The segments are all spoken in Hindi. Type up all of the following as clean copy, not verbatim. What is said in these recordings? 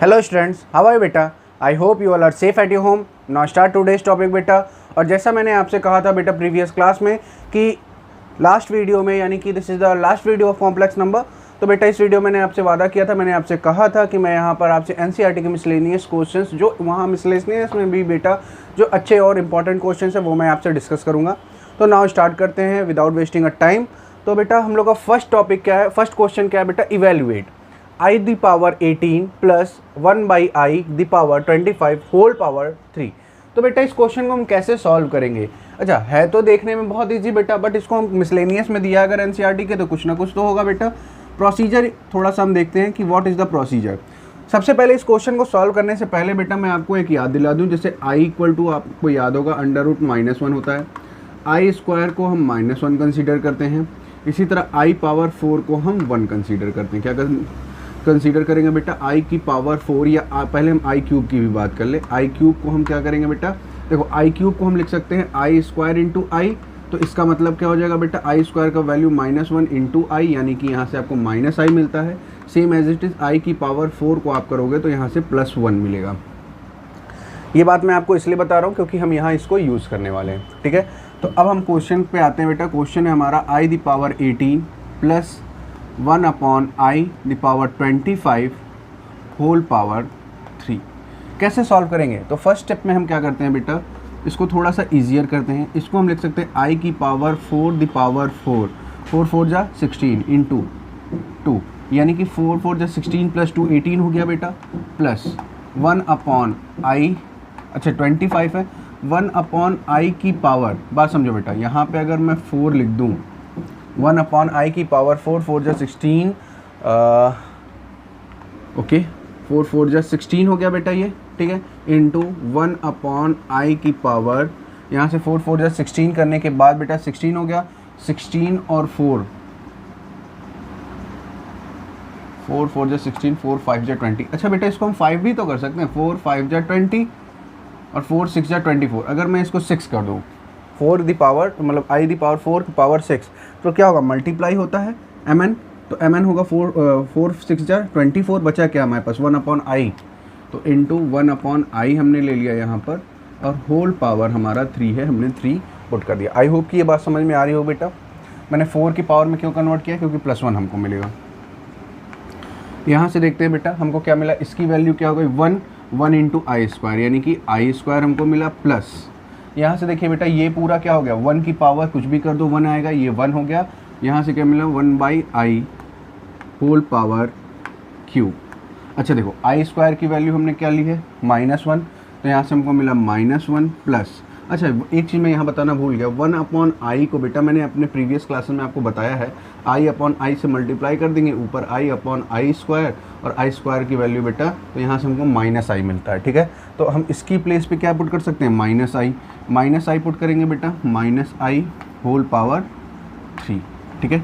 Hello students, how are you बेटा? I hope you all are safe at your home. Now start today's topic बेटा. और जैसा मैंने आपसे कहा था बेटा प्रीवियस क्लास में कि लास्ट वीडियो में, यानी कि this is the last video of complex number. तो बेटा इस वीडियो मैंने आपसे वादा किया था, मैंने आपसे कहा था कि मैं यहाँ पर आपसे एनसीईआरटी के मिसलेनियस क्वेश्चंस, जो वहाँ मिसलेनियस में भी बेटा जो अच्छे और इंपॉर्टेंट क्वेश्चंस हैं वो मैं आपसे डिस्कस करूँगा. तो नाउ स्टार्ट करते हैं विदाउट वेस्टिंग अ टाइम. तो बेटा हम लोग का फर्स्ट टॉपिक क्या है, फर्स्ट क्वेश्चन क्या है बेटा? Evaluate I the power 18 plus 1 by i the power 25 whole power 3. तो बेटा इस क्वेश्चन को हम कैसे सॉल्व करेंगे? अच्छा, है तो देखने में बहुत इजी बेटा, बट इसको हम मिसलेनियस में दिया अगर एनसीईआरटी के तो कुछ ना कुछ तो होगा बेटा. प्रोसीजर थोड़ा सा हम देखते हैं कि व्हाट इज़ द प्रोसीजर. सबसे पहले इस क्वेश्चन को सॉल्व करने से पहले बेटा मैं आपको एक याद दिला दूँ. जैसे आई इक्वल टू, आपको याद होगा, अंडर रूट -1 होता है. आई स्क्वायर को हम -1 कंसीडर करते हैं. इसी तरह आई पावर 4 को हम 1 कंसीडर करते हैं. क्या कंसीडर करेंगे बेटा? आई की पावर 4, या पहले हम आई क्यूब की भी बात कर ले. आई क्यूब को हम क्या करेंगे बेटा? देखो, आई क्यूब को हम लिख सकते हैं आई स्क्वायर इंटू आई. तो इसका मतलब क्या हो जाएगा बेटा? आई स्क्वायर का वैल्यू -1 इंटू आई, यानी कि यहाँ से आपको माइनस आई मिलता है. Same as it is i की पावर 4 को आप करोगे तो यहाँ से +1 मिलेगा. ये बात मैं आपको इसलिए बता रहा हूँ क्योंकि हम यहाँ इसको यूज़ करने वाले हैं. ठीक है, तो अब हम क्वेश्चन पे आते हैं बेटा. क्वेश्चन है हमारा i the power 18 plus 1 upon i the power 25 whole power 3. कैसे सॉल्व करेंगे? तो फर्स्ट स्टेप में हम क्या करते हैं बेटा, इसको थोड़ा सा ईजियर करते हैं. इसको हम लिख सकते हैं आई की पावर 4 द पावर 4, 4 4 जा 16 इंटू 2, यानी कि 4 4 जा 16 प्लस 2 18 हो गया बेटा. प्लस 1 अपॉन आई, अच्छा 25 है, 1 अपॉन आई की पावर, बात समझो बेटा, यहाँ पे अगर मैं 4 लिख दूँ, 1 अपॉन आई की पावर 4 4 जा 16, ओके 4 4 जा 16 हो गया बेटा ये. ठीक है, इंटू 1 अपॉन आई की पावर, यहाँ से 4 4 जा 16 करने के बाद बेटा 16 हो गया. 16 और 4 4 जा 16, 4 5 जा 20. अच्छा बेटा, इसको हम 5 भी तो कर सकते हैं. 4 5 जा 20 और 4 6 जा 24. अगर मैं इसको 6 कर दूँ, 4 दी पावर, मतलब आई दी पावर 4 की पावर 6, तो क्या होगा? मल्टीप्लाई होता है mn, तो mn होगा 4 6 जा 24. बचा क्या हमारे पास? 1 अपॉन आई, तो इंटू 1 अपॉन आई हमने ले लिया यहाँ पर, और होल पावर हमारा 3 है, हमने 3 पुट कर दिया. आई होप कि ये बात समझ में आ रही हो बेटा. मैंने 4 की पावर में क्यों कन्वर्ट किया? क्योंकि +1 हमको मिलेगा. यहाँ से देखते हैं बेटा हमको क्या मिला. इसकी वैल्यू क्या हो गई? 1 इंटू आई स्क्वायर, यानी कि आई स्क्वायर हमको मिला. प्लस यहाँ से देखिए बेटा, ये पूरा क्या हो गया? 1 की पावर कुछ भी कर दो 1 आएगा, ये 1 हो गया. यहाँ से क्या मिला? 1 by i whole power cube. अच्छा देखो, आई स्क्वायर की वैल्यू हमने क्या ली है? -1, तो यहाँ से हमको मिला -1 प्लस. अच्छा, एक चीज़ मैं यहाँ बताना भूल गया. 1 अपॉन आई को बेटा मैंने अपने प्रीवियस क्लासेस में आपको बताया है, आई अपॉन आई से मल्टीप्लाई कर देंगे, ऊपर आई अपॉन आई स्क्वायर, और आई स्क्वायर की वैल्यू बेटा, तो यहाँ से हमको -i मिलता है. ठीक है, तो हम इसकी प्लेस पे क्या पुट कर सकते हैं? -i पुट करेंगे बेटा, -i होल पावर 3. ठीक है,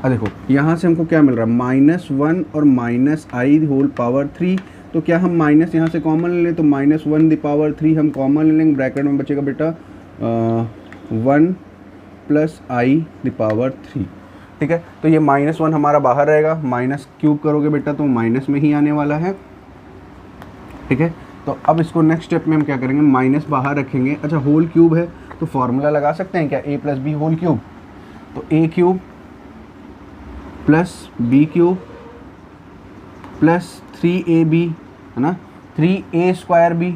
अब देखो यहाँ से हमको क्या मिल रहा है? -1 और -i होल पावर 3. तो क्या हम माइनस यहाँ से कॉमन ले लें? तो -1 द पावर 3 हम कॉमन ले लेंगे. ब्रैकेट में बचेगा बेटा 1 प्लस आई द पावर 3. ठीक है, तो ये -1 हमारा बाहर रहेगा. माइनस क्यूब करोगे बेटा तो माइनस में ही आने वाला है. ठीक है, तो अब इसको नेक्स्ट स्टेप में हम क्या करेंगे? माइनस बाहर रखेंगे. अच्छा, होल क्यूब है तो फॉर्मूला लगा सकते हैं क्या? a + b whole cube. तो a cube plus b cube plus 3ab, है ना, 3a square b,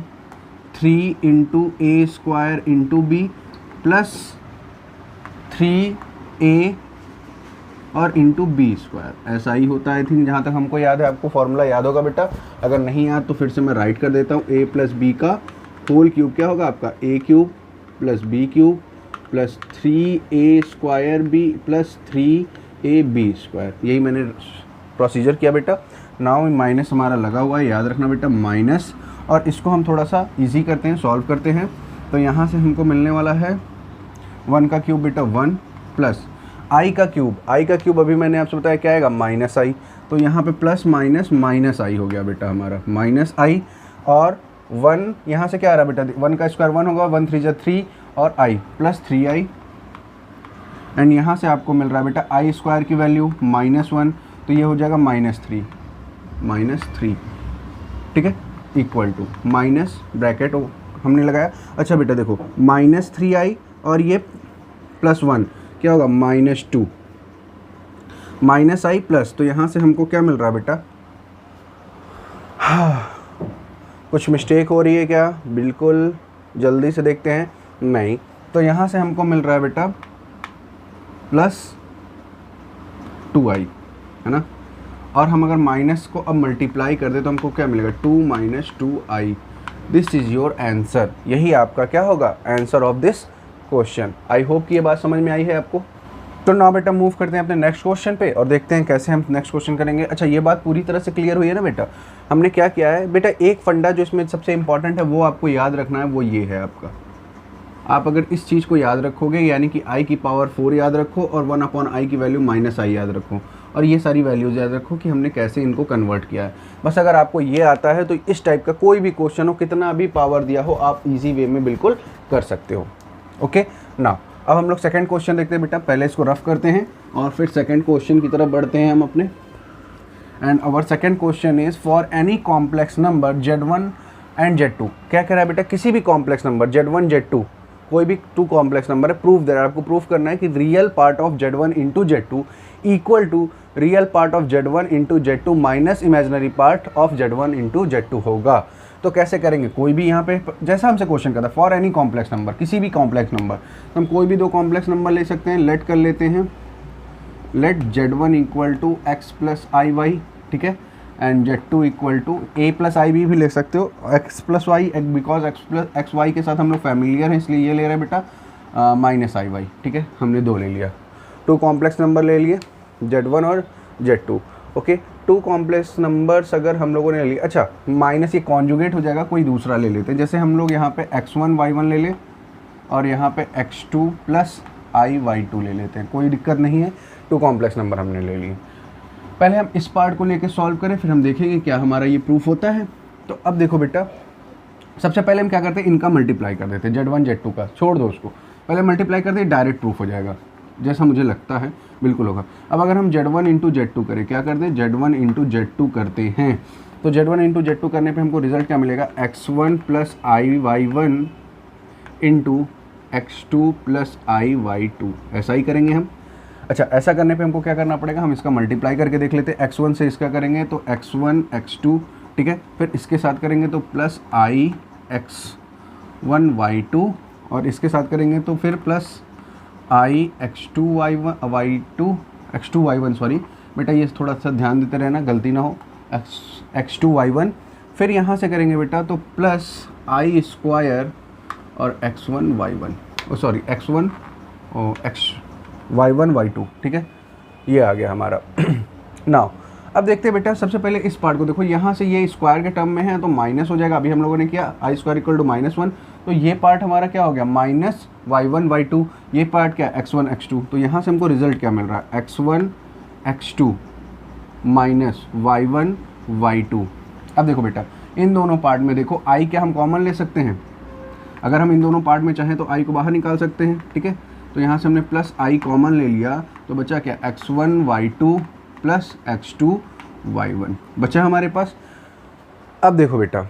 3 into a square into b plus 3a और इंटू बी स्क्वायर. ऐसा ही होता है. आई थिंक जहाँ तक हमको याद है, आपको फॉर्मूला याद होगा बेटा. अगर नहीं याद तो फिर से मैं राइट कर देता हूँ. a प्लस बी का होल क्यूब क्या होगा आपका? a cube plus b cube plus 3a square b plus 3ab square. यही मैंने प्रोसीजर किया बेटा. नाउ माइनस हमारा लगा हुआ है, याद रखना बेटा, माइनस. और इसको हम थोड़ा सा इजी करते हैं, सॉल्व करते हैं. तो यहाँ से हमको मिलने वाला है 1 का क्यूब बेटा 1 प्लस आई का क्यूब. आई का क्यूब अभी मैंने आपसे बताया क्या आएगा? -i. तो यहाँ पे प्लस माइनस आई हो गया बेटा हमारा, -i. और 1 यहाँ से क्या आ रहा है बेटा? 1 का स्क्वायर 1 होगा, 1 3 जा 3 और i प्लस 3i. एंड यहाँ से आपको मिल रहा है बेटा आई स्क्वायर की वैल्यू -1, तो ये हो जाएगा -3. ठीक है, इक्वल टू माइनस ब्रैकेट हमने लगाया। अच्छा बेटा देखो -3i और ये +1 क्या होगा -2 -i प्लस, तो यहाँ से हमको क्या मिल रहा है बेटा, कुछ मिस्टेक हो रही है क्या, बिल्कुल जल्दी से देखते हैं, नहीं, तो यहाँ से हमको मिल रहा है बेटा +2i है ना, और हम अगर माइनस को अब मल्टीप्लाई कर दे तो हमको क्या मिलेगा 2 - 2i। This is your answer, यही आपका क्या होगा answer of this question. I hope कि ये बात समझ में आई है आपको। तो ना बेटा मूव करते हैं अपने नेक्स्ट क्वेश्चन पे और देखते हैं कैसे हम नेक्स्ट क्वेश्चन करेंगे। अच्छा ये बात पूरी तरह से क्लियर हुई है ना बेटा, हमने क्या किया है बेटा, एक फंडा जो इसमें सबसे इंपॉर्टेंट है वो आपको याद रखना है, वो ये है आपका, आप अगर इस चीज़ को याद रखोगे यानी कि i की पावर 4 याद रखो और 1/i की वैल्यू -i याद रखो, और ये सारी वैल्यूज़ याद रखो कि हमने कैसे इनको कन्वर्ट किया है। बस अगर आपको ये आता है तो इस टाइप का कोई भी क्वेश्चन हो, कितना भी पावर दिया हो, आप इजी वे में बिल्कुल कर सकते हो। ओके ना, अब हम लोग सेकंड क्वेश्चन देखते हैं बेटा, पहले इसको रफ करते हैं और फिर सेकंड क्वेश्चन की तरफ बढ़ते हैं हम अपने। And our second question is for any complex number Z1 and Z2। क्या कह रहा है बेटा, किसी भी कॉम्प्लेक्स नंबर Z1 Z2, कोई भी 2 कॉम्प्लेक्स नंबर है, प्रूफ दे रहा है आपको, प्रूफ करना है कि real part of Z1 into Z2 equal to real part of Z1 into Z2 minus imaginary part of Z1 into Z2 होगा। तो कैसे करेंगे, कोई भी यहाँ पे जैसा हमसे क्वेश्चन करता है फॉर एनी कॉम्प्लेक्स नंबर, किसी भी कॉम्प्लेक्स नंबर, तो हम कोई भी 2 कॉम्प्लेक्स नंबर ले सकते हैं। लेट कर लेते हैं, let Z1 equal to x plus i y, ठीक है, and Z2 equal to a plus i भी ले सकते हो, x plus y, because x y के साथ हम लोग फैमिलियर हैं इसलिए ये ले रहे हैं बेटा -i y, ठीक है, हमने 2 ले लिया, 2 कॉम्प्लेक्स नंबर ले लिए Z1 और Z2। ओके, 2 कॉम्प्लेक्स नंबर्स अगर हम लोगों ने ले लिया, अच्छा माइनस ये कॉन्जुगेट हो जाएगा, कोई दूसरा ले लेते हैं, जैसे हम लोग यहाँ पे x1 y1 ले लें और यहाँ पे x2 प्लस i y2 ले लेते हैं, कोई दिक्कत नहीं है, 2 कॉम्प्लेक्स नंबर हमने ले लिए। पहले हम इस पार्ट को लेके सॉल्व करें, फिर हम देखेंगे क्या हमारा ये प्रूफ होता है। तो अब देखो बेटा, सबसे पहले हम क्या करते हैं, इनका मल्टीप्लाई कर देते हैं, Z1 Z2 का छोड़ दो उसको, पहले मल्टीप्लाई कर दे, डायरेक्ट प्रूफ हो जाएगा, जैसा मुझे लगता है बिल्कुल होगा। अब अगर हम Z1 इंटू Z2 करें, क्या करते हैं, Z1 इंटू Z2 करते हैं, तो Z1 इंटू Z2 करने पे हमको रिजल्ट क्या मिलेगा, x1 plus i y one into x2 plus i y two, ऐसा ही करेंगे हम। अच्छा ऐसा करने पे हमको क्या करना पड़ेगा, हम इसका मल्टीप्लाई करके देख लेते हैं, x1 से इसका करेंगे तो x1 x2, ठीक है, फिर इसके साथ करेंगे तो प्लस आई x1 y2, और इसके साथ करेंगे तो फिर प्लस आई x2 y1 सॉरी बेटा, ये थोड़ा सा ध्यान देते रहना, गलती ना हो, x2 y1, फिर यहाँ से करेंगे बेटा तो प्लस आई स्क्वायर और x1 y1 sorry x1 y1 y2, ठीक है, ये आ गया हमारा। नाउ अब देखते हैं बेटा, सबसे पहले इस पार्ट को देखो, यहाँ से ये स्क्वायर के टर्म में है तो माइनस हो जाएगा, अभी हम लोगों ने किया आई स्क्वायर इक्वल टू -1, तो ये पार्ट हमारा क्या हो गया माइनस y1 y2, ये पार्ट क्या x1 x2, तो यहाँ से हमको रिजल्ट क्या मिल रहा है, x1 x2 minus y1 y2। अब देखो बेटा, इन दोनों पार्ट में देखो i क्या हम कॉमन ले सकते हैं, अगर हम इन दोनों पार्ट में चाहें तो i को बाहर निकाल सकते हैं, ठीक है, तो यहाँ से हमने प्लस i कॉमन ले लिया, तो बचा क्या x1 y2 plus x2 y1 बचा हमारे पास। अब देखो बेटा,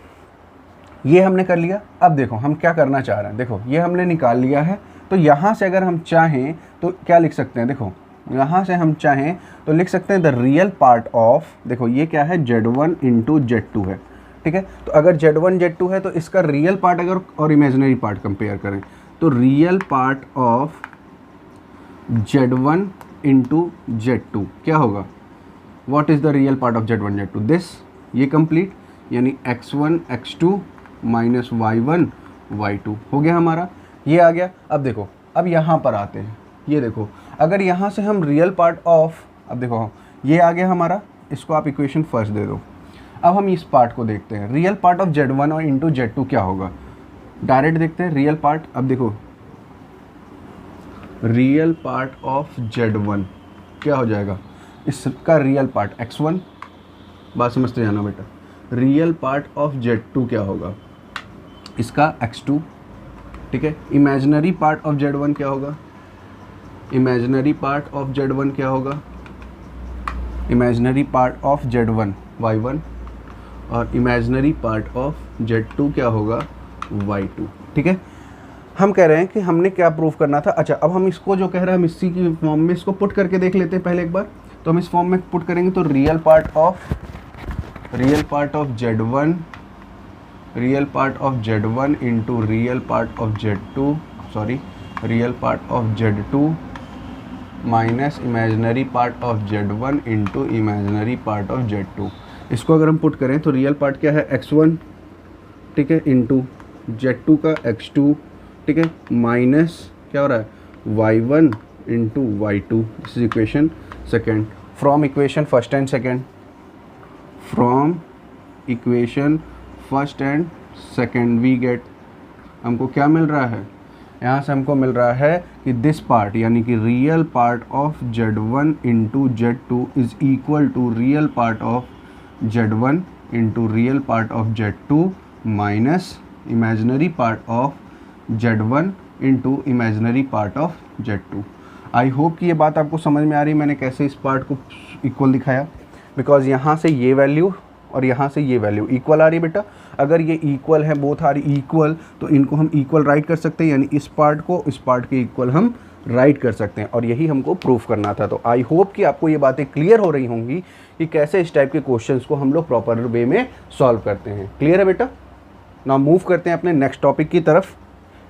ये हमने कर लिया, अब देखो हम क्या करना चाह रहे हैं, देखो ये हमने निकाल लिया है, तो यहाँ से अगर हम चाहें तो क्या लिख सकते हैं, देखो यहाँ से हम चाहें तो लिख सकते हैं द रियल पार्ट ऑफ, देखो ये क्या है Z1 इंटू Z2 है, ठीक है, तो अगर Z1 Z2 है तो इसका रियल पार्ट अगर और इमेजिनरी पार्ट कंपेयर करें तो real part of Z1 into Z2 क्या होगा, what is the real part of Z1 Z2, this, ये कंप्लीट, यानी x1 x2 minus y1 y2 हो गया हमारा, ये आ गया। अब देखो, अब यहाँ पर आते हैं, ये देखो अगर यहाँ से हम रियल पार्ट ऑफ, अब देखो ये आ गया हमारा, इसको आप इक्वेशन फर्स्ट दे दो। अब हम इस पार्ट को देखते हैं, रियल पार्ट ऑफ Z1 और इंटू Z2 क्या होगा, डायरेक्ट देखते हैं रियल पार्ट। अब देखो रियल पार्ट ऑफ Z1 क्या हो जाएगा, इसका रियल पार्ट x1, बात समझते जाना बेटा, रियल पार्ट ऑफ Z2 क्या होगा, इसका x2, ठीक है, इमेजिनरी पार्ट ऑफ Z1 क्या होगा, इमेजिनरी पार्ट ऑफ Z1 क्या होगा, imaginary part of Z1 y1, और इमेजिनरी पार्ट ऑफ Z2 क्या होगा, Y2। ठीक है, हम कह रहे हैं कि हमने क्या प्रूफ करना था। अच्छा, अब हम इसको जो कह रहे हैं हम इसी की फॉर्म में इसको पुट करके देख लेते हैं पहले एक बार। तो हम इस फॉर्म में पुट करेंगे तो real part of Z1 into real part of Z2, sorry real part of Z2 minus imaginary part of Z1 into imaginary part of Z2। इसको अगर हम पुट करें तो रियल पार्ट क्या है x1, ठीक है, इंटू Z2 का x2, ठीक है, माइनस क्या हो रहा है y1 into y2। This is equation second. From equation first and second we get, हमको क्या मिल रहा है, यहाँ से हमको मिल रहा है कि दिस पार्ट यानी कि real part of Z1 into Z2 is equal to real part of Z1 into real part of Z2 minus imaginary part of Z1 into imaginary part of Z2। I hope कि ये बात आपको समझ में आ रही है मैंने कैसे इस पार्ट को इक्वल दिखाया, बिकॉज यहाँ से ये वैल्यू और यहाँ से ये वैल्यू इक्वल आ रही है बेटा। अगर ये इक्वल है, बोथ आर इक्वल, तो इनको हम इक्वल राइट कर सकते हैं, यानी इस पार्ट को इस पार्ट के इक्वल हम राइट कर सकते हैं, और यही हमको प्रूफ करना था। तो आई होप कि आपको ये बातें क्लियर हो रही होंगी कि कैसे इस टाइप के क्वेश्चंस को हम लोग प्रॉपर वे में सॉल्व करते हैं। क्लियर है बेटा? नाउ मूव करते हैं अपने नेक्स्ट टॉपिक की तरफ।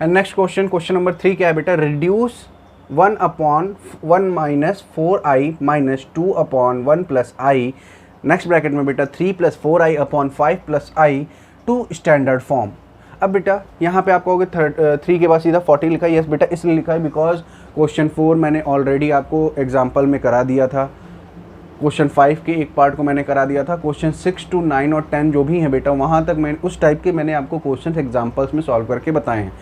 एंड नेक्स्ट क्वेश्चन नंबर 3 क्या है बेटा, reduce 1/1 minus 4i minus 2/1 plus i, next bracket में बेटा 3 plus 4i upon 5 plus i to standard form. अब बेटा यहाँ पे आप कहोगे 3 के बाद सीधा 40 लिखा है। यस बेटा, इसलिए लिखा है बिकॉज क्वेश्चन 4 मैंने ऑलरेडी आपको एग्जाम्पल में करा दिया था, क्वेश्चन 5 के एक पार्ट को मैंने करा दिया था, क्वेश्चन 6 to 9 और 10 जो भी हैं बेटा वहाँ तक मैंने उस टाइप के मैंने आपको क्वेश्चन एग्जाम्पल्स में सॉल्व करके बताए हैं।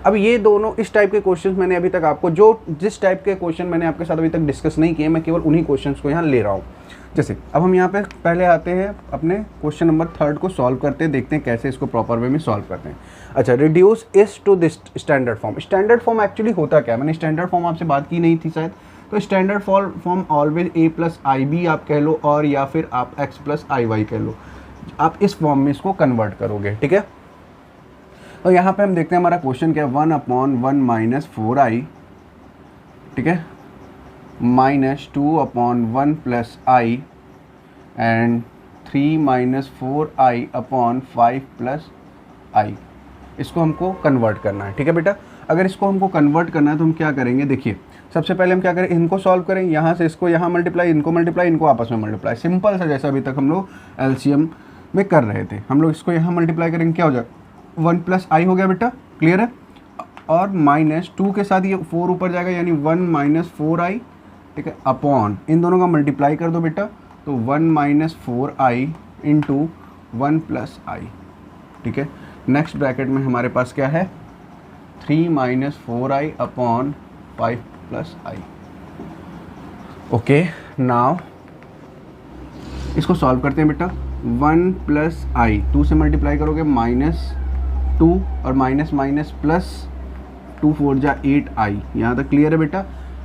अब ये दोनों इस टाइप के क्वेश्चंस मैंने अभी तक आपको जिस टाइप के क्वेश्चन मैंने आपके साथ अभी तक डिस्कस नहीं किए, मैं केवल उन्हीं क्वेश्चंस को यहाँ ले रहा हूँ। जैसे अब हम यहाँ पे पहले आते हैं अपने क्वेश्चन नंबर 3 को सॉल्व करते हैं, देखते हैं कैसे इसको प्रॉपर वे में सॉल्व करते हैं। अच्छा, रिड्यूस इस to this standard form. Standard form actually होता क्या है, मैंने स्टैंडर्ड फॉर्म आपसे बात की नहीं थी शायद। तो standard form always a plus i b आप कह लो, और या फिर आप x प्लस आई वाई कह लो, आप इस फॉर्म में इसको कन्वर्ट करोगे। ठीक है, तो यहाँ पे हम देखते हैं हमारा क्वेश्चन क्या है, 1/1 माइनस 4i, ठीक है, minus 2/1 plus i and 3 minus 4i upon 5 plus i। इसको हमको कन्वर्ट करना है। ठीक है बेटा, अगर इसको हमको कन्वर्ट करना है तो हम क्या करेंगे, देखिए सबसे पहले हम क्या करें, इनको सॉल्व करें, यहाँ से इसको यहाँ मल्टीप्लाई, इनको मल्टीप्लाई, इनको आपस में मल्टीप्लाई, सिंपल सा जैसा अभी तक हम लोग एलसीएम में कर रहे थे। हम लोग इसको यहाँ मल्टीप्लाई करेंगे, क्या हो जाएगा 1 प्लस आई हो गया बेटा, क्लियर है, और माइनस 2 के साथ ये 4 ऊपर जाएगा यानी 1 माइनस 4i, ठीक है, अपॉन इन दोनों का मल्टीप्लाई कर दो बेटा, तो 1 माइनस 4i इंटू 1 प्लस आई। ठीक है, नेक्स्ट ब्रैकेट में हमारे पास क्या है, 3 माइनस 4i अपॉन 5 प्लस आई। ओके, नाउ इसको सॉल्व करते हैं बेटा। 1 प्लस आई 2 से मल्टीप्लाई करोगे माइनस 2 और माइनस माइनस प्लस 2 4 जा 8i, यहाँ तक क्लियर है बेटा।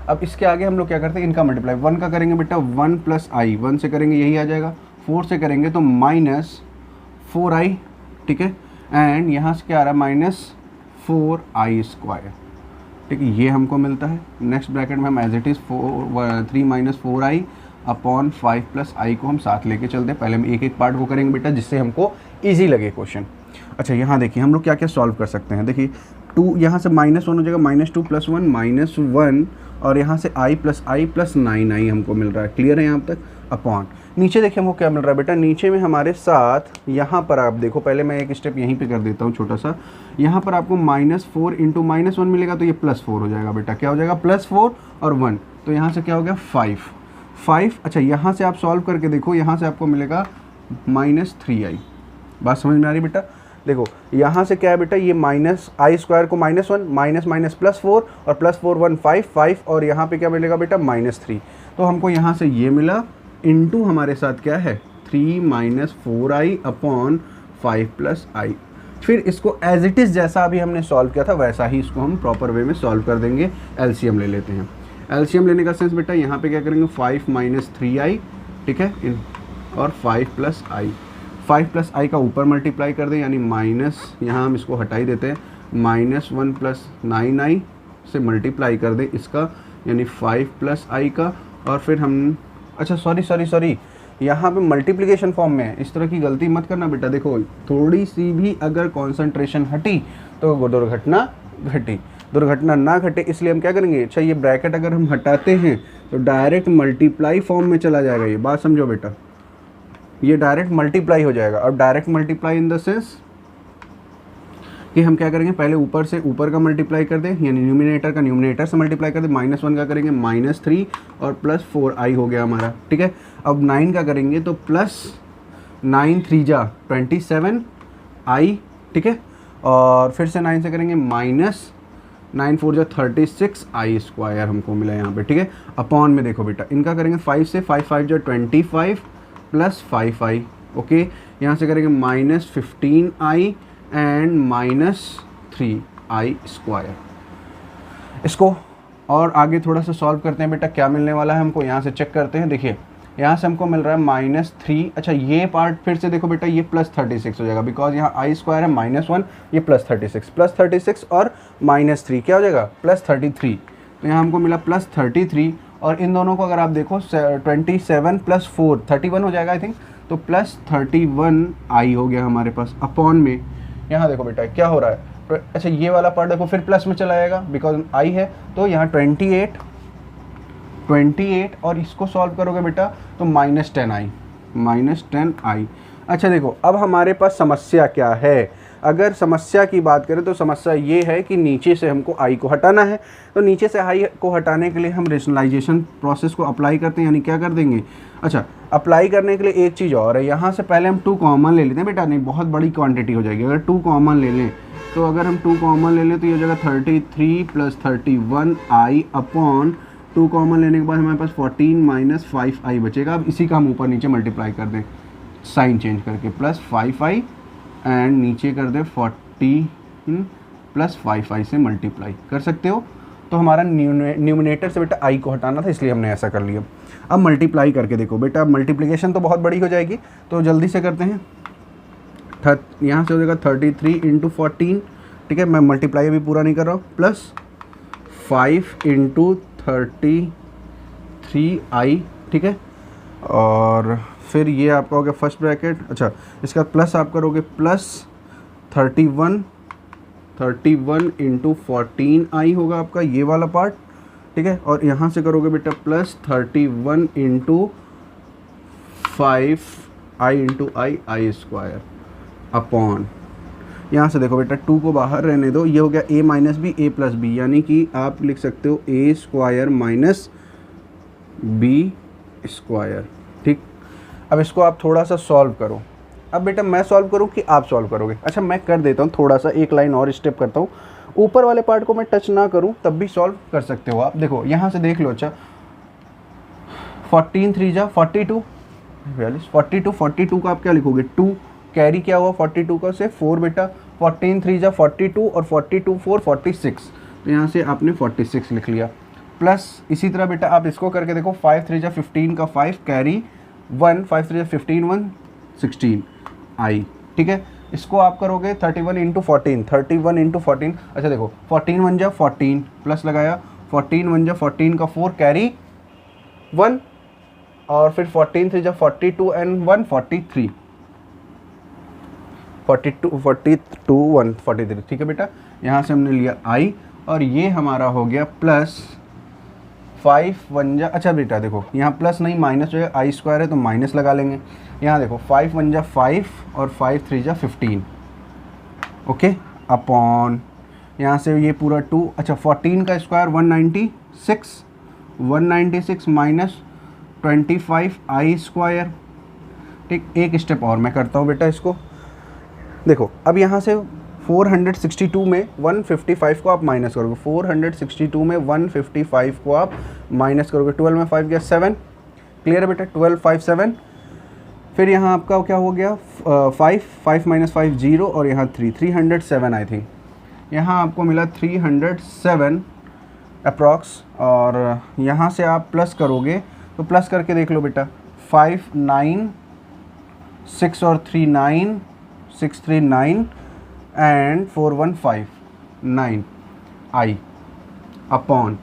अब इसके आगे हम लोग क्या करते हैं, इनका मल्टीप्लाई 1 का करेंगे बेटा 1 प्लस आई, 1 से करेंगे यही आ जाएगा, 4 से करेंगे तो माइनस 4i, ठीक है, एंड यहाँ से क्या आ रहा है माइनस 4i स्क्वायर। ठीक है, ये हमको मिलता है। नेक्स्ट ब्रैकेट में हम as it is 3 minus 4i upon 5 plus i को हम साथ लेके चलते हैं। पहले हम एक एक पार्ट को करेंगे बेटा जिससे हमको ईजी लगे क्वेश्चन। अच्छा, यहाँ देखिए हम लोग क्या क्या सॉल्व कर सकते हैं। देखिए 2 यहाँ से -1 हो जाएगा, -2 + 1 -1, और यहाँ से i प्लस 9i हमको मिल रहा है, क्लियर है यहाँ तक, अपॉन नीचे देखिए हमको क्या मिल रहा है बेटा, नीचे में हमारे साथ यहाँ पर आप देखो, पहले मैं एक स्टेप यहीं पे कर देता हूँ छोटा सा, यहाँ पर आपको -4 इंटू -1 मिलेगा तो ये +4 हो जाएगा बेटा, क्या हो जाएगा +4 और 1, तो यहाँ से क्या हो गया 5। अच्छा, यहाँ से आप सॉल्व करके देखो, यहाँ से आपको मिलेगा -3i। बात समझ में आ रही बेटा? देखो यहाँ से क्या है बेटा, ये माइनस आई स्क्वायर को -1 माइनस माइनस +4 और +4 1 5 और यहाँ पे क्या मिलेगा बेटा -3। तो हमको यहाँ से ये मिला, इनटू हमारे साथ क्या है 3 माइनस 4i अपॉन 5 प्लस आई। फिर इसको एज इट इज़ जैसा अभी हमने सॉल्व किया था वैसा ही इसको हम प्रॉपर वे में सॉल्व कर देंगे। एलसीएम ले लेते हैं। एलसीएम लेने का सेंस बेटा, यहाँ पे क्या करेंगे 5 माइनस 3i, ठीक है, और 5 प्लस आई। 5 प्लस आई का ऊपर मल्टीप्लाई कर दें, यानी माइनस, यहाँ हम इसको हटा ही देते हैं, -1 प्लस 9i से मल्टीप्लाई कर दें इसका, यानी 5 प्लस आई का। और फिर हम, अच्छा सॉरी, यहाँ पे मल्टीप्लिकेशन फॉर्म में है, इस तरह की गलती मत करना बेटा। देखो थोड़ी सी भी अगर कॉन्सेंट्रेशन हटी तो दुर्घटना घटी, दुर्घटना ना घटे इसलिए हम क्या करेंगे, अच्छा ये ब्रैकेट अगर हम हटाते हैं तो डायरेक्ट मल्टीप्लाई फॉर्म में चला जाएगा। ये बात समझो बेटा, ये डायरेक्ट मल्टीप्लाई हो जाएगा। अब direct multiply in the sense कि हम क्या करेंगे, पहले ऊपर से ऊपर का मल्टीप्लाई कर दें, यानी न्यूमिनेटर का न्यूमिनेटर से मल्टीप्लाई कर दें, -1 का करेंगे -3 और +4i हो गया हमारा, ठीक है। अब 9 का करेंगे तो +9 3 जा 27i, ठीक है। और फिर से 9 से करेंगे -9 4 जा 36i² हमको मिला यहाँ पे, ठीक है। अपॉन में देखो बेटा, इनका करेंगे 5 से, 5 5 जा 25 + 5i, ओके। यहाँ से करेंगे -15i एंड -3i²। इसको और आगे थोड़ा सा सॉल्व करते हैं बेटा, क्या मिलने वाला है हमको, यहाँ से चेक करते हैं। देखिए यहाँ से हमको मिल रहा है -3, अच्छा ये पार्ट फिर से देखो बेटा, ये +36 हो जाएगा, बिकॉज यहाँ i² है -1, ये +36 और -3 क्या हो जाएगा, +33। तो यहाँ हमको मिला +33, और इन दोनों को अगर आप देखो 27 + 4 31 हो जाएगा आई थिंक, तो +31i हो गया हमारे पास। अपॉन में यहाँ देखो बेटा क्या हो रहा है, अच्छा ये वाला पार्ट देखो फिर प्लस में चला जाएगा बिकॉज i है, तो यहाँ 28 और इसको सॉल्व करोगे बेटा तो -10i। अच्छा देखो अब हमारे पास समस्या क्या है, अगर समस्या की बात करें तो समस्या ये है कि नीचे से हमको i को हटाना है। तो नीचे से i को हटाने के लिए हम रेशनलाइजेशन प्रोसेस को अप्लाई करते हैं, यानी क्या कर देंगे, अच्छा अप्लाई करने के लिए एक चीज़ और है, यहाँ से पहले हम 2 कॉमन ले लेते हैं बेटा, नहीं बहुत बड़ी क्वांटिटी हो जाएगी अगर 2 कॉमन ले लें। तो अगर हम 2 कॉमन ले लें तो ये हो जाएगा 33 + 31i अपॉन 2 कॉमन लेने के बाद हमारे पास 14 - 5i बचेगा। अब इसी का हम ऊपर नीचे मल्टीप्लाई कर दें साइन चेंज करके, +5i एंड नीचे कर दे 14 + 5i से मल्टीप्लाई कर सकते हो। तो हमारा न्यूमिनेटर से बेटा i को हटाना था इसलिए हमने ऐसा कर लिया। अब मल्टीप्लाई करके देखो बेटा, मल्टीप्लिकेशन तो बहुत बड़ी हो जाएगी तो जल्दी से करते हैं। यहाँ से हो जाएगा 33 × 14, ठीक है, मैं मल्टीप्लाई अभी पूरा नहीं कर रहा हूँ, +5 × 33i, ठीक है। और फिर ये आपका हो गया फर्स्ट ब्रैकेट, अच्छा इसका प्लस आप करोगे +31 × 14i होगा आपका ये वाला पार्ट, ठीक है। और यहाँ से करोगे बेटा +31 × 5i × i² अपॉन, यहाँ से देखो बेटा 2 को बाहर रहने दो, ये हो गया a - b a + b, यानी कि आप लिख सकते हो a² - b², ठीक। अब इसको आप थोड़ा सा सॉल्व करो। अब बेटा मैं सॉल्व करूँ कि आप सॉल्व करोगे, अच्छा मैं कर देता हूँ थोड़ा सा, एक लाइन और स्टेप करता हूँ, ऊपर वाले पार्ट को मैं टच ना करूँ तब भी सॉल्व कर सकते हो आप। देखो यहाँ से देख लो, अच्छा 14 3 जा 42, 42 का आप क्या लिखोगे, 2 कैरी क्या हुआ 42 का से 4 बेटा, 14 3 जा 42 और 42 4 46, तो यहाँ से आपने 46 लिख लिया। प्लस इसी तरह बेटा आप इसको करके देखो, 5 3 जा 15 का 5 कैरी 1, 5 3 जा 15 1 16i, ठीक है। इसको आप करोगे 31 × 14, अच्छा देखो 14 1 जा 14 प्लस लगाया, 14 1 जा 14 का 4 कैरी 1 और फिर 14 3 जा 42 एंड 1 43, 143, ठीक है बेटा। यहाँ से हमने लिया i और ये हमारा हो गया +5 1 जा, अच्छा बेटा देखो यहाँ प्लस नहीं माइनस जो है i² है तो माइनस लगा लेंगे। यहाँ देखो 5 1 जा 5 और 5 3 जा 15, ओके, अपॉन यहाँ से ये पूरा 2, अच्छा 14 का स्क्वायर 196 -25i², ठीक। एक स्टेप और मैं करता हूँ बेटा इसको, देखो अब यहाँ से 462 में 155 को आप माइनस करोगे, 462 में 155 को आप माइनस करोगे, 12 में 5 गया 7, क्लियर है बेटा, 12 5 7। फिर यहाँ आपका क्या हो गया 5 5 - 5 0 और यहाँ 307 आई थिंक, यहाँ आपको मिला 307 अप्रॉक्स। और यहाँ से आप प्लस करोगे तो प्लस करके देख लो बेटा, 5 9 6 और 3 9, 6 3 9 एंड 4 1 5 9 आई अपॉन,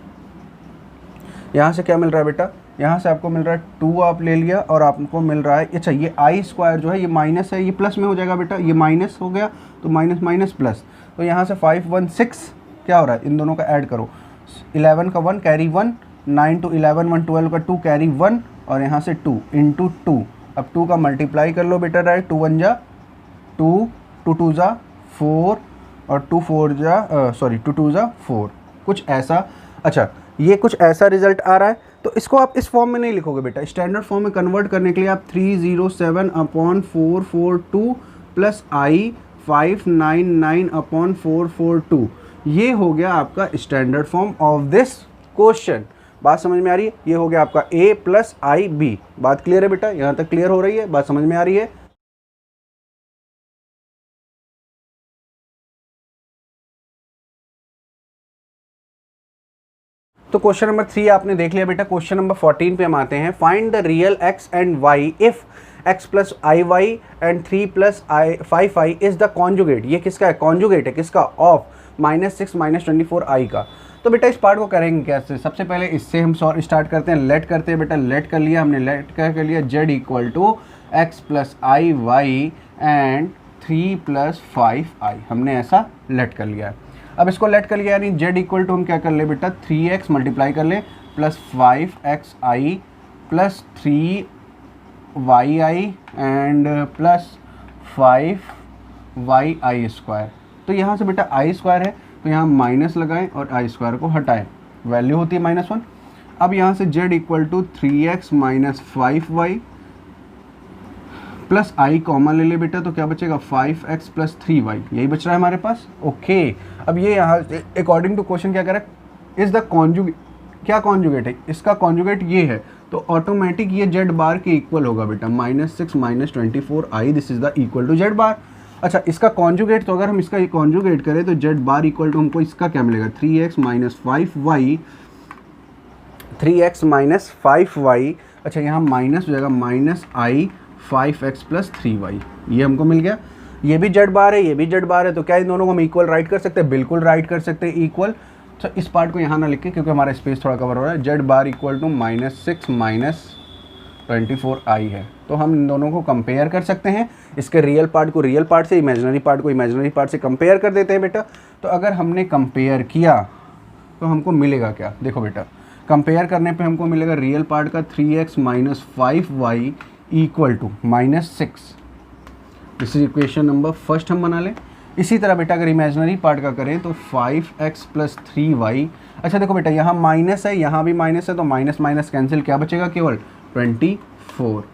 यहाँ से क्या मिल रहा है बेटा, यहाँ से आपको मिल रहा है 2 आप ले लिया और आपको मिल रहा है, अच्छा ये आई स्क्वायर जो है ये माइनस है, ये प्लस में हो जाएगा बेटा, ये माइनस हो गया तो माइनस माइनस प्लस, तो यहाँ से 5 1 6 क्या हो रहा है, इन दोनों का ऐड करो, 11 का 1 कैरी 1, 9 to 11 1 12 का 2 कैरी 1 और यहाँ से 2 इंटू 2, अब 2 का मल्टीप्लाई कर लो बेटा डायरेक्ट, 2 1 जा 2, 2 2 जा 4 और 2 4 जा 2 2 जा 4, कुछ ऐसा। अच्छा ये कुछ ऐसा रिजल्ट आ रहा है, तो इसको आप इस फॉर्म में नहीं लिखोगे बेटा, स्टैंडर्ड फॉर्म में कन्वर्ट करने के लिए आप 307 अपॉन 442 प्लस आई 599 अपॉन 442, ये हो गया आपका standard form of this question. बात समझ में आ रही है, ये हो गया आपका a प्लस आई बी। बात क्लियर है बेटा, यहाँ तक क्लियर हो रही है, बात समझ में आ रही है। तो क्वेश्चन नंबर 3 आपने देख लिया बेटा। क्वेश्चन नंबर 14 पे हम आते हैं। Find the real x and y if x plus i y and 3 plus i 5 i is the conjugate. ये किसका है, कॉन्जुगेट है किसका, ऑफ -6 -24 आई का। तो बेटा इस पार्ट को करेंगे कैसे, सबसे पहले इससे हम स्टार्ट करते हैं, लेट करते हैं बेटा। लेट कर लिया हमने, लेट कर लिया z equal to x plus i y and 3 plus 5 i, हमने ऐसा लेट कर लिया है। अब इसको लेट कर लिया यानी z इक्वल टू हम क्या कर ले बेटा, 3x मल्टीप्लाई कर ले plus 5xi plus 3yi and plus 5yi square. तो यहाँ से बेटा आई स्क्वायर है तो यहाँ माइनस लगाएं और आई स्क्वायर को हटाएं, वैल्यू होती है -1। अब यहाँ से z equal to 3x minus 5y plus i common ले ले बेटा, तो क्या बचेगा 5x प्लस 3y, यही बच रहा है हमारे पास। ओके अब ये यहाँ अकॉर्डिंग टू क्वेश्चन क्या करें, इज द कॉन्जुगेट, क्या कॉन्जुगेट है, इसका कॉन्जुगेट ये है, तो ऑटोमेटिक ये z बार के इक्वल होगा बेटा, -6 -24i, this is the equal to z bar. अच्छा इसका कॉन्जुगेट, तो अगर हम इसका ये कॉन्जुगेट करें तो z बार इक्वल टू हमको इसका क्या मिलेगा, 3x minus 5y, 3x minus 5y, अच्छा यहाँ माइनस हो जाएगा माइनस आई 5x प्लस 3y, ये हमको मिल गया। ये भी z बार है, ये भी z बार है, तो क्या इन दोनों को हम इक्वल राइट कर सकते हैं, बिल्कुल राइट कर सकते हैं इक्वल। तो इस पार्ट को यहाँ ना लिख के, क्योंकि हमारा स्पेस थोड़ा कवर हो रहा है, z bar equal to -6 -24i है। तो हम इन दोनों को कंपेयर कर सकते हैं, इसके रियल पार्ट को रियल पार्ट से, इमेजिनरी पार्ट को इमेजिनरी पार्ट से कंपेयर कर देते हैं बेटा। तो अगर हमने कंपेयर किया तो हमको मिलेगा क्या, देखो बेटा कंपेयर करने पे हमको मिलेगा रियल पार्ट का 3x minus 5y equal to -6, this is equation number first हम बना लें। इसी तरह बेटा अगर इमेजिनरी पार्ट का करें तो 5x प्लस 3y, अच्छा देखो बेटा यहाँ माइनस है, यहाँ भी माइनस है, तो माइनस माइनस कैंसिल, क्या बचेगा केवल 24,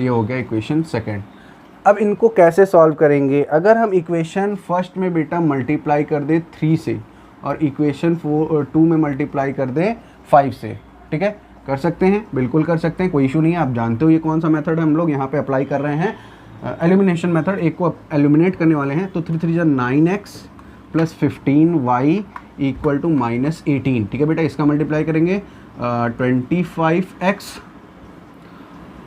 ये हो गया इक्वेशन सेकंड। अब इनको कैसे सॉल्व करेंगे, अगर हम इक्वेशन फर्स्ट में बेटा मल्टीप्लाई कर दें 3 से और इक्वेशन 2 में मल्टीप्लाई कर दें 5 से, ठीक है, कर सकते हैं, बिल्कुल कर सकते हैं, कोई इशू नहीं है। आप जानते हो ये कौन सा मेथड है, हम लोग यहाँ पे अप्लाई कर रहे हैं, एलिमिनेशन मेथड, एक को एलिमिनेट करने वाले हैं। तो 3 3 जा 9x plus 15y equal to -18, ठीक है बेटा, इसका मल्टीप्लाई करेंगे 25x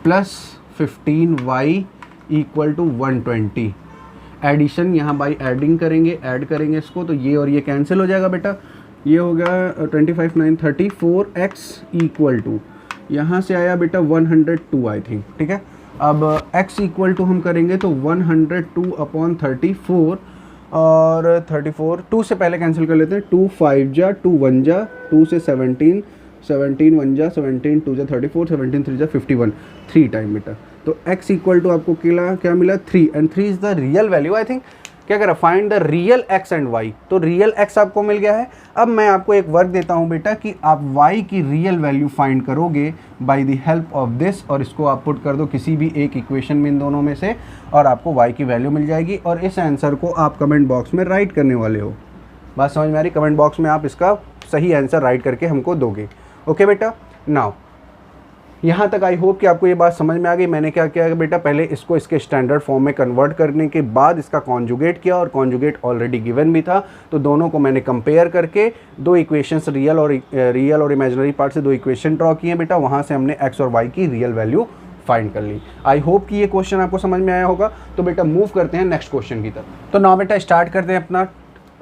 plus 15y equal to 120, addition यहाँ बाई एडिंग करेंगे, ऐड करेंगे इसको, तो ये और ये कैंसिल हो जाएगा बेटा, ये हो गया 25 9 34x इक्वल टू, यहाँ से आया बेटा 102 आई थिंक, ठीक है। अब x इक्वल टू हम करेंगे तो 102 अपॉन 34 और 34 2 से पहले कैंसिल कर लेते हैं, 2 5 जा 2 1 जा 2 से 17 17 1 जा 17 2 जा 34 17 3 जा 51 3 टाइम बेटा। तो x इक्वल टू आपको क्या मिला 3 and 3 is the real value. I think क्या करा, find the real x and y, तो रियल x आपको मिल गया है। अब मैं आपको एक वर्क देता हूं बेटा कि आप y की रियल वैल्यू फाइंड करोगे by the help of this, और इसको आप पुट कर दो किसी भी एक इक्वेशन में इन दोनों में से, और आपको y की वैल्यू मिल जाएगी, और इस आंसर को आप कमेंट बॉक्स में राइट करने वाले हो। बात समझ में आ रही, कमेंट बॉक्स में आप इसका सही आंसर राइट करके हमको दोगे। ओके बेटा, नाउ यहाँ तक आई होप कि आपको ये बात समझ में आ गई। मैंने क्या किया बेटा, पहले इसको इसके स्टैंडर्ड फॉर्म में कन्वर्ट करने के बाद इसका कॉन्जुगेट किया, और कॉन्जुगेट ऑलरेडी गिवन भी था, तो दोनों को मैंने कंपेयर करके दो इक्वेशंस रियल और इमेजिनरी पार्ट से दो इक्वेशन ड्रॉ किए बेटा, वहाँ से हमने x और y की रियल वैल्यू फाइंड कर ली। आई होप कि ये क्वेश्चन आपको समझ में आया होगा। तो बेटा मूव करते हैं नेक्स्ट क्वेश्चन की तरफ। तो नाउ बेटा स्टार्ट करते हैं अपना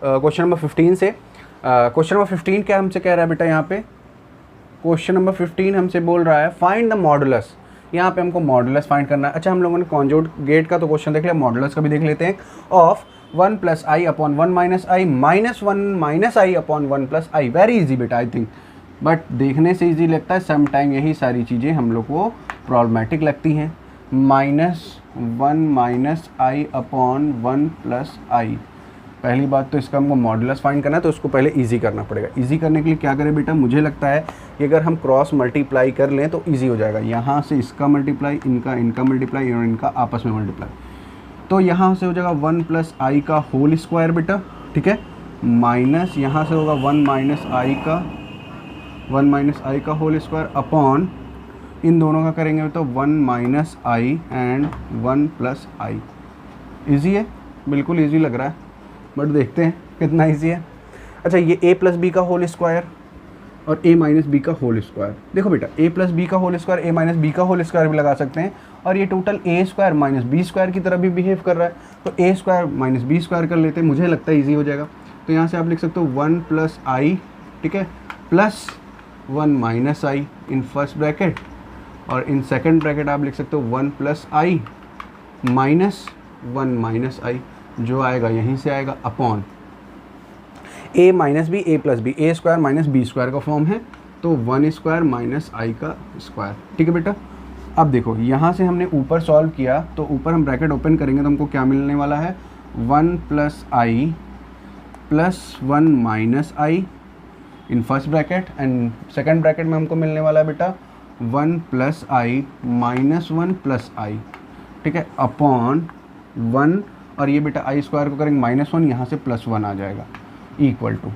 क्वेश्चन नंबर 15 से। क्वेश्चन नंबर 15 क्या हमसे कह रहा है बेटा, यहाँ पे क्वेश्चन नंबर 15 हमसे बोल रहा है फाइंड द मॉडुलस। यहाँ पे हमको मॉडुलस फाइंड करना है। अच्छा, हम लोगों ने कॉन्जुगेट का तो क्वेश्चन देख लिया, मॉडुलस का भी देख लेते हैं। Of 1 + i upon 1 - i minus 1 - i upon 1 + i। Very easy बेटा आई थिंक, बट देखने से इजी लगता है, सम टाइम यही सारी चीज़ें हम लोग को प्रॉब्लमेटिक लगती हैं। -1 - i अपॉन 1 + i। पहली बात तो इसका हमको मॉडुलस फाइंड करना है, तो उसको पहले इजी करना पड़ेगा। इजी करने के लिए क्या करें बेटा, मुझे लगता है कि अगर हम क्रॉस मल्टीप्लाई कर लें तो इजी हो जाएगा। यहाँ से इसका मल्टीप्लाई, इनका मल्टीप्लाई और इनका आपस में मल्टीप्लाई, तो यहाँ से हो जाएगा 1 + i का होल स्क्वायर बेटा, ठीक है, माइनस यहाँ से होगा 1 - i का होल स्क्वायर अपॉन इन दोनों का करेंगे तो 1 - i एंड 1 + i। ईजी है, बिल्कुल ईजी लग रहा है, बट देखते हैं कितना ईजी है। अच्छा, ये a + b का होल स्क्वायर और a - b का होल स्क्वायर। देखो बेटा, a + b का होल स्क्वायर, a - b का होल स्क्वायर भी लगा सकते हैं, और ये टोटल a² - b² की तरह भी बिहेव कर रहा है, तो a² - b² कर लेते हैं, मुझे लगता है ईजी हो जाएगा। तो यहाँ से आप लिख सकते हो 1 + i, ठीक है, plus 1 - i in first bracket, और इन सेकंड ब्रैकेट आप लिख सकते हो 1 + i माइनस 1 - i, जो आएगा यहीं से आएगा upon a - b, a + b, a² - b² का फॉर्म है, तो 1² - i का स्क्वायर। ठीक है बेटा, अब देखो यहाँ से हमने ऊपर सॉल्व किया, तो ऊपर हम ब्रैकेट ओपन करेंगे तो हमको क्या मिलने वाला है, 1 + i plus 1 - i in first bracket, and second bracket में हमको मिलने वाला है बेटा 1 + i माइनस 1 + i, ठीक है, अपॉन 1, और ये बेटा i² को करेंगे -1, यहाँ से +1 आ जाएगा, इक्वल टू,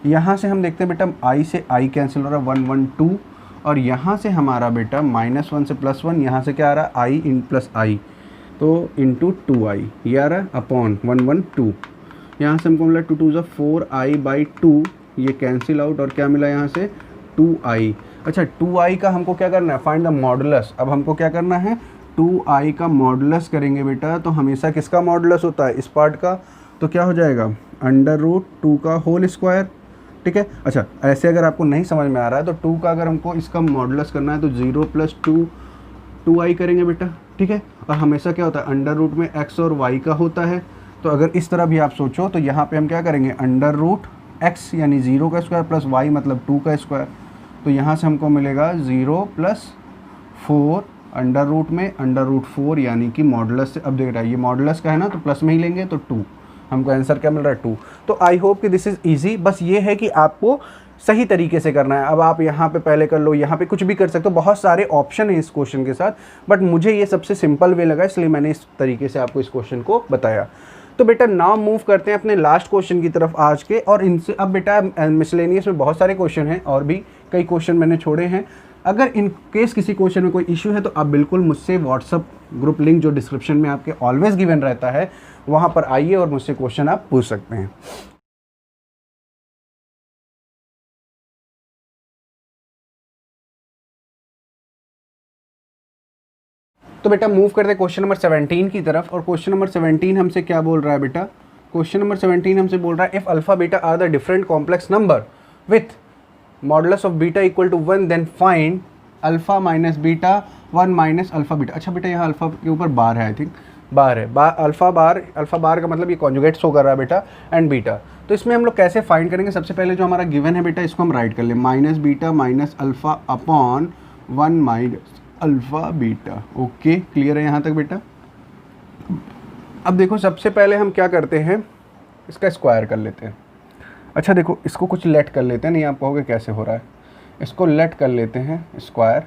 यहाँ से हम देखते हैं बेटा i से i कैंसिल हो रहा है 1 1 2, और यहाँ से हमारा बेटा -1 से +1, यहाँ से क्या आ रहा है i इन प्लस i, तो इंटू 2i ये आ रहा है अपॉन 1 1 2, यहाँ से हमको मिला 2 2 4i/2, ये कैंसिल आउट, और क्या मिला यहाँ से 2i। अच्छा, 2i का हमको क्या करना है, फाइंड द मॉडुलस। अब हमको क्या करना है, 2i का मॉडुलस करेंगे बेटा, तो हमेशा किसका मॉडुलस होता है, इस पार्ट का, तो क्या हो जाएगा √2 का होल स्क्वायर, ठीक है। अच्छा, ऐसे अगर आपको नहीं समझ में आ रहा है तो 2 का अगर हमको इसका मॉडुलस करना है तो 0 + 2 2i करेंगे बेटा, ठीक है। और हमेशा क्या होता है, अंडर रूट में x और y का होता है, तो अगर इस तरह भी आप सोचो तो यहाँ पे हम क्या करेंगे, √x यानी 0 का स्क्वायर प्लस y मतलब 2 का स्क्वायर, तो यहाँ से हमको मिलेगा 0 + 4 अंडर रूट में √4 यानी कि मॉडुलस से, अब देख रहा है ये मॉडुलस का है ना, तो प्लस में ही लेंगे तो 2, हमको आंसर क्या मिल रहा है 2। तो आई होप कि दिस इज़ ईजी, बस ये है कि आपको सही तरीके से करना है। अब आप यहाँ पे पहले कर लो, यहाँ पे कुछ भी कर सकते हो, बहुत सारे ऑप्शन हैं इस क्वेश्चन के साथ, बट मुझे ये सबसे सिंपल वे लगा, इसलिए मैंने इस तरीके से आपको इस क्वेश्चन को बताया। तो बेटा नाउ मूव करते हैं अपने लास्ट क्वेश्चन की तरफ आज के, और इनसे अब बेटा मिसलेनियस में बहुत सारे क्वेश्चन हैं, और भी कई क्वेश्चन मैंने छोड़े हैं। अगर इन केस किसी क्वेश्चन में कोई इशू है तो आप बिल्कुल मुझसे व्हाट्सअप ग्रुप लिंक जो डिस्क्रिप्शन में आपके ऑलवेज गिवन रहता है वहाँ पर आइए और मुझसे क्वेश्चन आप पूछ सकते हैं। तो बेटा मूव करते हैं क्वेश्चन नंबर 17 की तरफ, और क्वेश्चन नंबर 17 हमसे क्या बोल रहा है बेटा, क्वेश्चन नंबर 17 हमसे बोल रहा है if alpha beta are the different complex number with modulus of beta equal to 1 then find alpha minus beta 1 minus alpha beta. अच्छा बेटा, यहाँ अल्फा के ऊपर बार है, आई थिंक बार है, अल्फा बार का मतलब ये कॉन्जुगेट शो कर रहा है बेटा, एंड बीटा। तो इसमें हम लोग कैसे फाइंड करेंगे, सबसे पहले जो हमारा गिवन है बेटा इसको हम राइट कर लें, minus beta minus alpha upon 1 minus alpha beta. Okay, clear है यहाँ तक बेटा। अब देखो सबसे पहले हम क्या करते हैं, इसका स्क्वायर कर लेते हैं। अच्छा देखो, इसको कुछ लेट कर लेते हैं, नहीं आप कहोगे कैसे हो रहा है, इसको लेट कर लेते हैं स्क्वायर।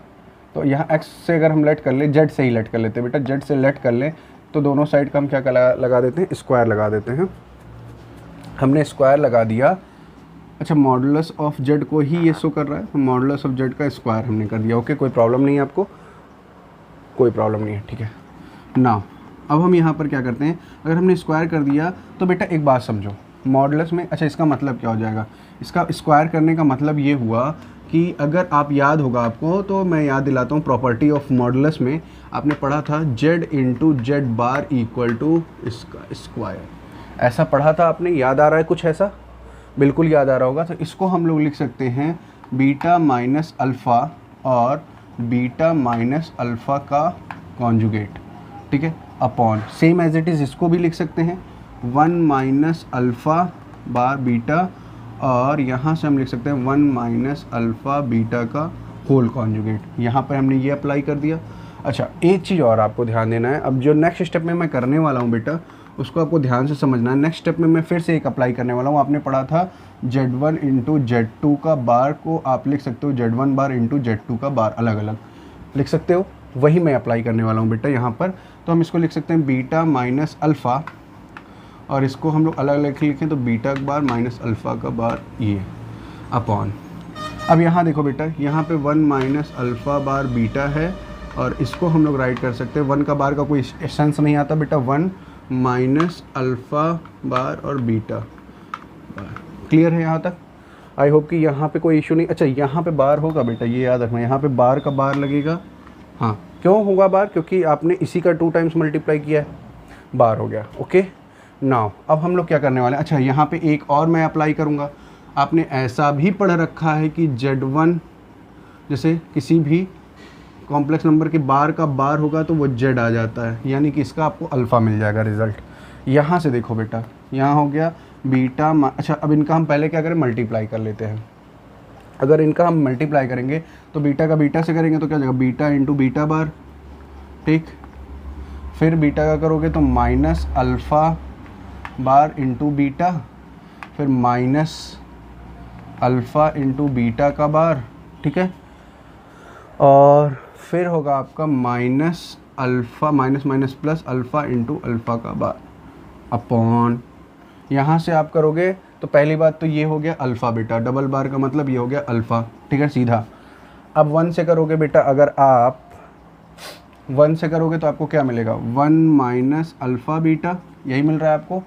तो यहाँ x से अगर हम लेट कर ले, z से ही लेट कर लेते हैं बेटा, z से लेट कर ले तो दोनों साइड का हम क्या लगा देते हैं, स्क्वायर लगा देते हैं। हमने स्क्वायर लगा दिया। अच्छा, मॉडुलस ऑफ z को ही ये शो कर रहा है, तो मॉडुलस ऑफ z का स्क्वायर हमने कर दिया। ओके, कोई प्रॉब्लम नहीं है आपको, कोई प्रॉब्लम नहीं है, ठीक है ना। अब हम यहाँ पर क्या करते हैं, अगर हमने स्क्वायर कर दिया तो बेटा एक बात समझो, मॉडुलस में, अच्छा इसका मतलब क्या हो जाएगा, इसका स्क्वायर करने का मतलब ये हुआ कि अगर आप याद होगा आपको, तो मैं याद दिलाता हूँ, प्रॉपर्टी ऑफ मॉडुलस में आपने पढ़ा था z into z bar equal to इसका स्क्वायर, ऐसा पढ़ा था आपने, याद आ रहा है कुछ ऐसा? बिल्कुल याद आ रहा होगा। तो इसको हम लोग लिख सकते हैं बीटा माइनस अल्फ़ा और बीटा माइनस अल्फ़ा का कॉन्जुगेट, ठीक है, upon same as it is इसको भी लिख सकते हैं 1 माइनस अल्फ़ा बार बीटा, और यहाँ से हम लिख सकते हैं 1 माइनस अल्फ़ा बीटा का होल कॉन्जुगेट। यहाँ पर हमने ये अप्लाई कर दिया। अच्छा, एक चीज़ और आपको ध्यान देना है, अब जो नेक्स्ट स्टेप में मैं करने वाला हूँ बेटा, उसको आपको ध्यान से समझना है। नेक्स्ट स्टेप में मैं फिर से एक अप्लाई करने वाला हूँ। आपने पढ़ा था Z1 इंटू Z2 का बार को आप लिख सकते हो Z1 बार इंटू Z2 का बार, अलग अलग लिख सकते हो, वही मैं अप्लाई करने वाला हूँ बेटा यहाँ पर। तो हम इसको लिख सकते हैं बीटा माइनस अल्फ़ा, और इसको हम लोग अलग अलग लिखें तो बीटा का बार माइनस अल्फ़ा का बार, ये अपॉन। अब यहाँ देखो बेटा, यहाँ पे 1 माइनस अल्फ़ा बार बीटा है, और इसको हम लोग राइट कर सकते हैं, 1 का बार का कोई सेंस नहीं आता बेटा, 1 माइनस अल्फ़ा बार और बीटा बार। क्लियर है यहाँ तक? आई होप कि यहाँ पे कोई इशू नहीं। अच्छा, यहाँ पे बार होगा बेटा, ये याद रखना, यहाँ पे बार का बार लगेगा। हाँ, क्यों होगा बार? क्योंकि आपने इसी का 2 टाइम्स मल्टीप्लाई किया है, बार हो गया। ओके, नाउ अब हम लोग क्या करने वाले हैं? अच्छा, यहाँ पे एक और मैं अप्लाई करूँगा। आपने ऐसा भी पढ़ रखा है कि Z1, जैसे किसी भी कॉम्प्लेक्स नंबर के बार का बार होगा तो वो Z आ जाता है, यानी कि इसका आपको अल्फ़ा मिल जाएगा रिज़ल्ट। यहाँ से देखो बेटा, यहाँ हो गया बीटा। अच्छा, अब इनका हम पहले क्या करें, मल्टीप्लाई कर लेते हैं। अगर इनका हम मल्टीप्लाई करेंगे तो बीटा का बीटा से करेंगे तो क्या हो जाएगा, बीटा इंटू बीटा बार, ठीक। फिर बीटा का करोगे तो minus alpha bar into beta, फिर माइनस अल्फ़ा इंटू बीटा का बार, ठीक है, और फिर होगा आपका minus alpha minus minus plus alpha into alpha का बार, अपॉन। यहाँ से आप करोगे तो पहली बात तो ये हो गया अल्फ़ा बेटा, डबल बार का मतलब ये हो गया अल्फ़ा, ठीक है, सीधा। अब 1 से करोगे बेटा, अगर आप 1 से करोगे तो आपको क्या मिलेगा, 1 माइनस अल्फ़ा बीटा, यही मिल रहा है आपको।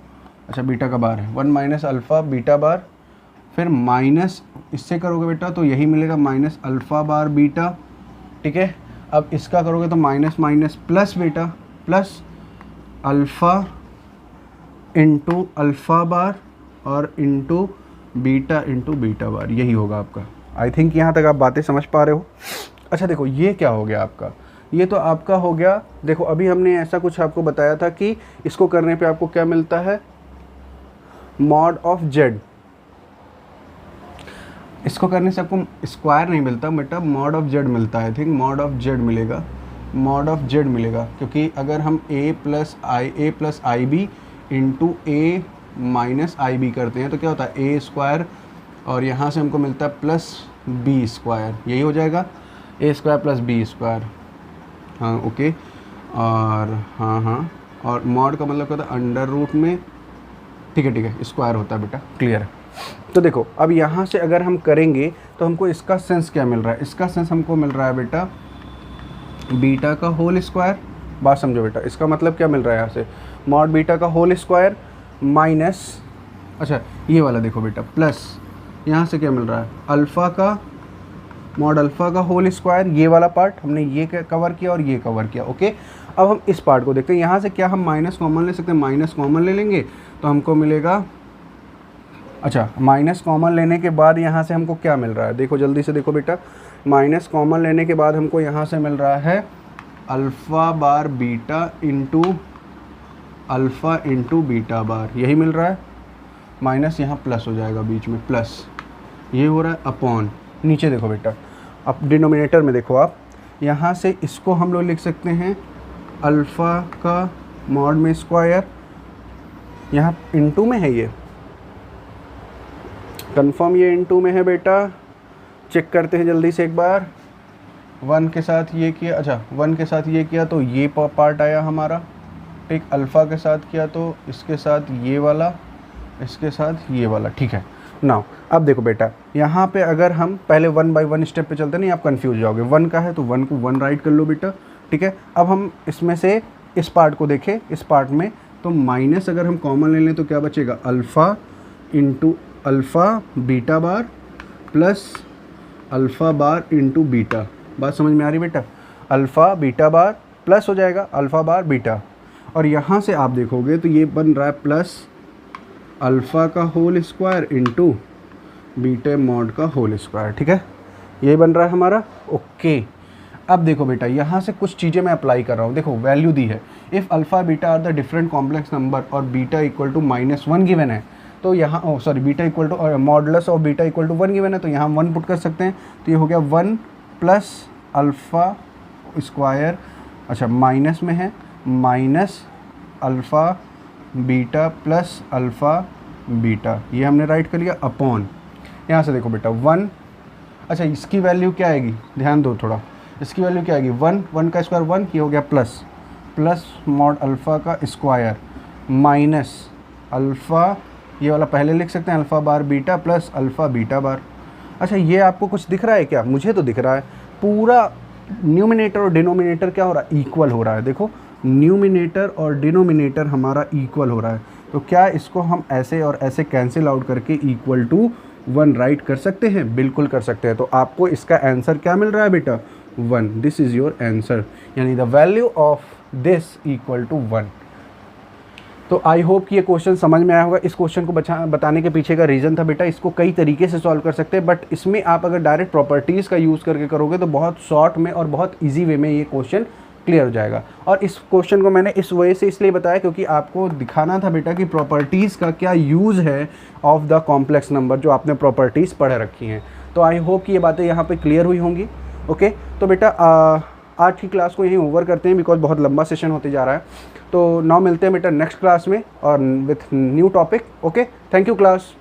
अच्छा, बीटा का बार है 1 माइनस अल्फ़ा बीटा बार, फिर माइनस इससे करोगे बेटा तो यही मिलेगा माइनस अल्फ़ा बार बीटा, ठीक है। अब इसका करोगे तो माइनस माइनस प्लस बेटा, प्लस अल्फ़ा इंटू अल्फ़ा बार और इंटू बीटा बार, यही होगा आपका। आई थिंक यहाँ तक आप बातें समझ पा रहे हो। अच्छा देखो, ये क्या हो गया आपका, ये तो आपका हो गया। देखो, अभी हमने ऐसा कुछ आपको बताया था कि इसको करने पे आपको क्या मिलता है, मॉड ऑफ जेड। इसको करने से आपको स्क्वायर नहीं मिलता बेटा, मॉड ऑफ जेड मिलता है। I think mod of z मिलेगा, मॉड ऑफ जेड मिलेगा, क्योंकि अगर हम a plus i b into a minus i b करते हैं तो क्या होता है, ए स्क्वायर, और यहाँ से हमको मिलता है प्लस बी स्क्वायर, यही हो जाएगा ए स्क्वायर प्लस बी स्क्वायर। हाँ, ओके, और हाँ, और मॉड का मतलब क्या होता है, अंडर रूट में, ठीक है, स्क्वायर होता है बेटा, क्लियर है। तो देखो, अब यहाँ से अगर हम करेंगे तो हमको इसका सेंस क्या मिल रहा है, इसका सेंस हमको मिल रहा है बेटा बीटा का होल स्क्वायर। बात समझो बेटा, इसका मतलब क्या मिल रहा है यहाँ से, मॉड बीटा का होल स्क्वायर माइनस, अच्छा ये वाला देखो बेटा, प्लस यहाँ से क्या मिल रहा है, अल्फ़ा का मॉड अल्फ़ा का होल स्क्वायर, ये वाला पार्ट हमने ये कवर किया और ये कवर किया। ओके, अब हम इस पार्ट को देखते हैं। यहाँ से क्या हम माइनस कॉमन ले सकते हैं, माइनस कॉमन ले लेंगे तो हमको मिलेगा, अच्छा माइनस कॉमन लेने के बाद यहाँ से हमको क्या मिल रहा है, देखो जल्दी से देखो बेटा, माइनस कॉमन लेने के बाद हमको यहाँ से मिल रहा है alpha bar beta into alpha into beta bar, यही मिल रहा है। माइनस यहाँ प्लस हो जाएगा बीच में, प्लस ये हो रहा है, अपॉन नीचे देखो बेटा, अब डिनोमिनेटर में देखो आप, यहाँ से इसको हम लोग लिख सकते हैं अल्फ़ा का मॉड में स्क्वायर, यहाँ इंटू में है, ये कंफर्म ये इंटू में है बेटा, चेक करते हैं जल्दी से एक बार। 1 के साथ ये किया, अच्छा 1 के साथ ये किया तो ये पार्ट आया हमारा, ठीक। अल्फ़ा के साथ किया तो इसके साथ ये वाला, इसके साथ ये वाला, ठीक है। नाउ अब देखो बेटा, यहाँ पे अगर हम पहले 1 बाय 1 स्टेप पे चलते नहीं, आप कंफ्यूज जाओगे। 1 का है तो 1 को 1 राइट कर लो बेटा, ठीक है। अब हम इसमें से इस पार्ट को देखें, इस पार्ट में तो माइनस अगर हम कॉमन ले लें तो क्या बचेगा, अल्फ़ा इंटू अल्फ़ा बीटा बार plus alpha bar into beta. बात समझ में आ रही बेटा? अल्फ़ा बीटा बार प्लस हो जाएगा अल्फ़ा बार बीटा, और यहाँ से आप देखोगे तो ये बन रहा है प्लस अल्फ़ा का whole square into beta mod का होल स्क्वायर। ठीक है, ये बन रहा है हमारा। ओके, अब देखो बेटा यहाँ से कुछ चीज़ें मैं अप्लाई कर रहा हूँ। देखो वैल्यू दी है, if alpha beta are the different complex number और बीटा इक्वल टू -1 गिवन है, तो यहाँ sorry beta equal to modulus of beta equal to 1 given है, तो यहाँ 1 पुट कर सकते हैं। तो ये हो गया 1 प्लस अल्फ़ा स्क्वायर, अच्छा माइनस में है, minus alpha beta plus alpha beta, ये हमने राइट कर लिया अपॉन, यहाँ से देखो बेटा 1, अच्छा इसकी वैल्यू क्या आएगी, ध्यान दो थोड़ा, इसकी वैल्यू क्या आएगी 1 का स्क्वायर 1, ये हो गया प्लस मॉड अल्फ़ा का स्क्वायर माइनस अल्फ़ा, ये वाला पहले लिख सकते हैं alpha bar beta plus alpha beta बार। अच्छा ये आपको कुछ दिख रहा है क्या? मुझे तो दिख रहा है, पूरा न्यूमिनेटर और डिनोमिनेटर क्या हो रहा है, इक्वल हो रहा है। देखो न्यूमिनेटर और डिनोमिनेटर हमारा इक्वल हो रहा है, तो क्या इसको हम ऐसे और ऐसे कैंसिल आउट करके इक्वल टू 1 राइट कर सकते हैं? बिल्कुल कर सकते हैं। तो आपको इसका आंसर क्या मिल रहा है बेटा? 1। दिस इज़ योर आंसर, यानी the value of this equal to 1। तो आई होप कि ये क्वेश्चन समझ में आया होगा। इस क्वेश्चन को बताने के पीछे का रीज़न था बेटा, इसको कई तरीके से सॉल्व कर सकते हैं, बट इसमें आप अगर डायरेक्ट प्रॉपर्टीज़ का यूज़ करके करोगे तो बहुत शॉर्ट में और बहुत ईजी वे में ये क्वेश्चन क्लियर हो जाएगा। और इस क्वेश्चन को मैंने इस वजह से इसलिए बताया क्योंकि आपको दिखाना था बेटा कि प्रॉपर्टीज़ का क्या यूज़ है ऑफ द कॉम्प्लेक्स नंबर, जो आपने प्रॉपर्टीज़ पढ़ रखी हैं। तो आई होप कि ये बातें यहाँ पे क्लियर हुई होंगी। ओके, तो बेटा आज की क्लास को यहीं ओवर करते हैं बिकॉज बहुत लंबा सेशन होते जा रहा है। तो नाउ मिलते हैं बेटा नेक्स्ट क्लास में और with new topic. Okay, thank you class.